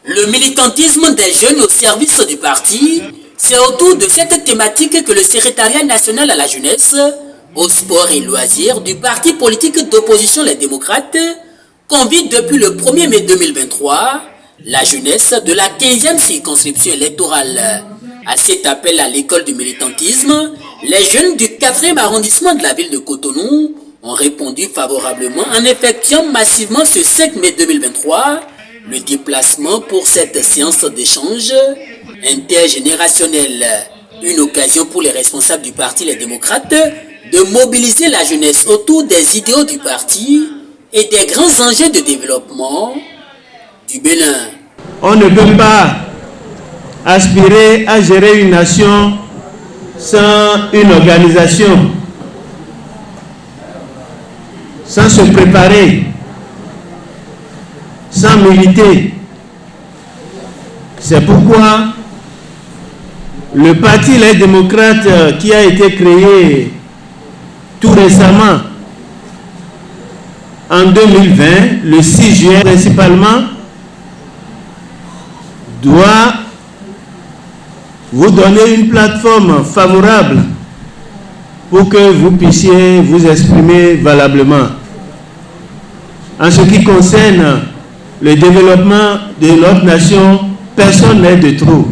Le militantisme des jeunes au service du parti, c'est autour de cette thématique que le secrétariat national à la jeunesse, au sport et loisirs du parti politique d'opposition Les Démocrates convie depuis le 1er mai 2023 la jeunesse de la 15e circonscription électorale. À cet appel à l'école du militantisme, les jeunes du 4e arrondissement de la ville de Cotonou ont répondu favorablement en effectuant massivement ce 5 mai 2023 le déplacement pour cette séance d'échange intergénérationnelle. Une occasion pour les responsables du parti Les Démocrates de mobiliser la jeunesse autour des idéaux du parti et des grands enjeux de développement du Bénin. On ne peut pas aspirer à gérer une nation sans une organisation, sans se préparer, sans militer. C'est pourquoi le parti Les Démocrates qui a été créé tout récemment en 2020, le 6 juin principalement, doit vous donner une plateforme favorable pour que vous puissiez vous exprimer valablement. En ce qui concerne le développement de notre nation, personne n'est de trop.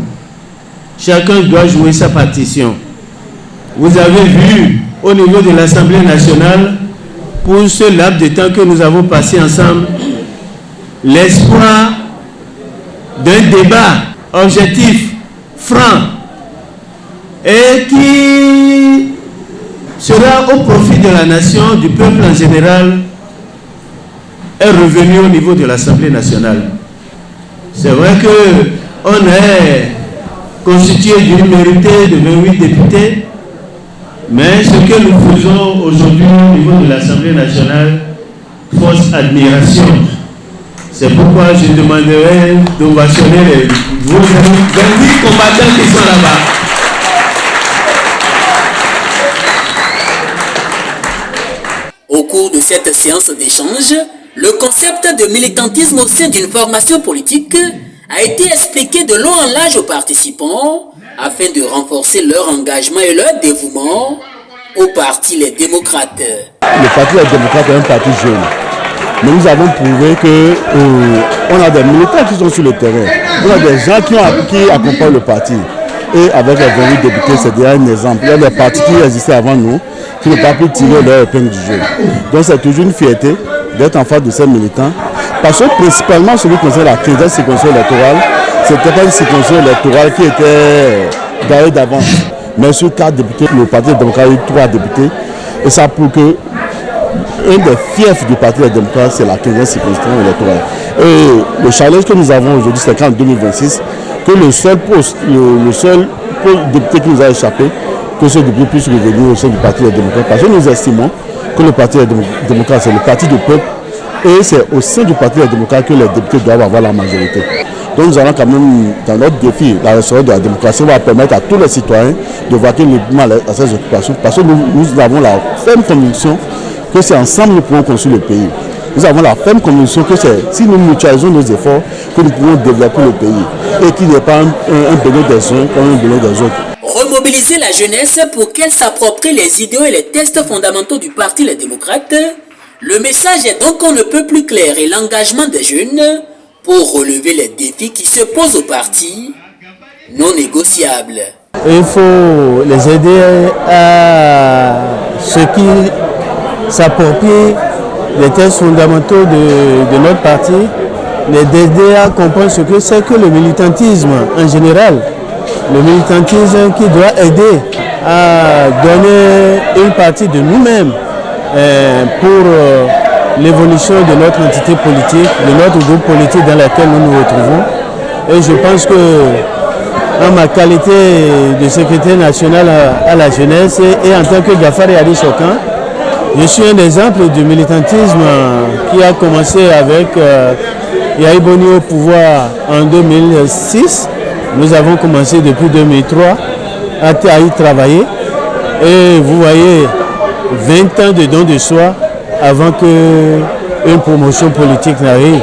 Chacun doit jouer sa partition. Vous avez vu au niveau de l'Assemblée nationale, pour ce laps de temps que nous avons passé ensemble, l'espoir d'un débat objectif, franc, et qui sera au profit de la nation, du peuple en général, est revenu au niveau de l'Assemblée nationale. C'est vrai qu'on est constitué d'une minorité de 28 députés, mais ce que nous faisons aujourd'hui au niveau de l'Assemblée nationale force admiration. C'est pourquoi je demanderai d'ovationner vos 28 combattants qui sont là-bas. Au cours de cette séance d'échange, le concept de militantisme au sein d'une formation politique a été expliqué de long en large aux participants afin de renforcer leur engagement et leur dévouement au parti Les Démocrates. Le parti Les Démocrates est un parti jeune. Mais nous avons prouvé qu'on a des militants qui sont sur le terrain. On a des gens qui accompagnent le parti. Et avec les 28 députés, c'est déjà un exemple. Il y a des partis qui existaient avant nous, qui n'ont pas pu tirer leur épingle du jeu. Donc c'est toujours une fierté d'être en face de ces militants. Parce que principalement, ce qui concerne la 15e circonscription électorale, ce n'était pas une circonscription électorale qui était gagnée d'avance. Mais sur 4 députés, le parti Les Démocrates a eu 3 députés. Et ça prouve que un des fiefs du parti Les Démocrates, c'est la 15e circonscription électorale. Et le challenge que nous avons aujourd'hui, c'est qu'en 2026, que le seul poste député qui nous a échappé, que ce député puisse revenir au sein du parti Les Démocrates. Parce que nous estimons que le parti Les Démocrates, c'est le parti du peuple. Et c'est au sein du parti Les Démocrates que les députés doivent avoir la majorité. Donc nous allons quand même, dans notre défi, la restauration de la démocratie va permettre à tous les citoyens de vaquer librement à ces occupations. Parce que nous avons la ferme conviction que c'est ensemble que nous pouvons construire le pays. Nous avons la ferme conviction que c'est si nous mutualisons nos efforts que nous pouvons développer le pays. Et qu'il n'est pas un bénin des uns comme un bénin des autres. Remobiliser la jeunesse pour qu'elle s'approprie les idéaux et les textes fondamentaux du parti Les Démocrates. Le message est donc on ne peut plus clair et l'engagement des jeunes pour relever les défis qui se posent au parti non négociables. Il faut les aider à ce qu'ils s'approprient les textes fondamentaux de notre parti, les aider à comprendre ce que c'est que le militantisme en général. Le militantisme qui doit aider à donner une partie de nous-mêmes pour l'évolution de notre entité politique, de notre groupe politique dans lequel nous nous retrouvons. Et je pense que en ma qualité de secrétaire national à la jeunesse et en tant que Gafari Ali Chokan, je suis un exemple du militantisme qui a commencé avec Yahi Boni au pouvoir en 2006. Nous avons commencé depuis 2003 à y travailler. Et vous voyez, 20 ans de don de soi avant qu'une promotion politique n'arrive.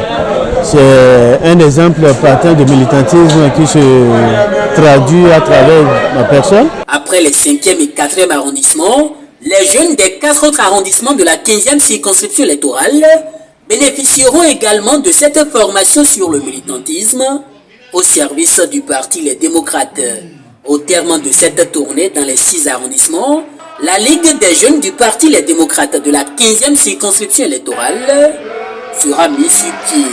C'est un exemple patent de militantisme qui se traduit à travers ma personne. Après les 5e et 4e arrondissements, les jeunes des 4 autres arrondissements de la 15e circonscription électorale bénéficieront également de cette formation sur le militantisme au service du Parti Les Démocrates. Au terme de cette tournée dans les 6 arrondissements, la Ligue des jeunes du Parti Les Démocrates de la 15e circonscription électorale sera mise sur pied.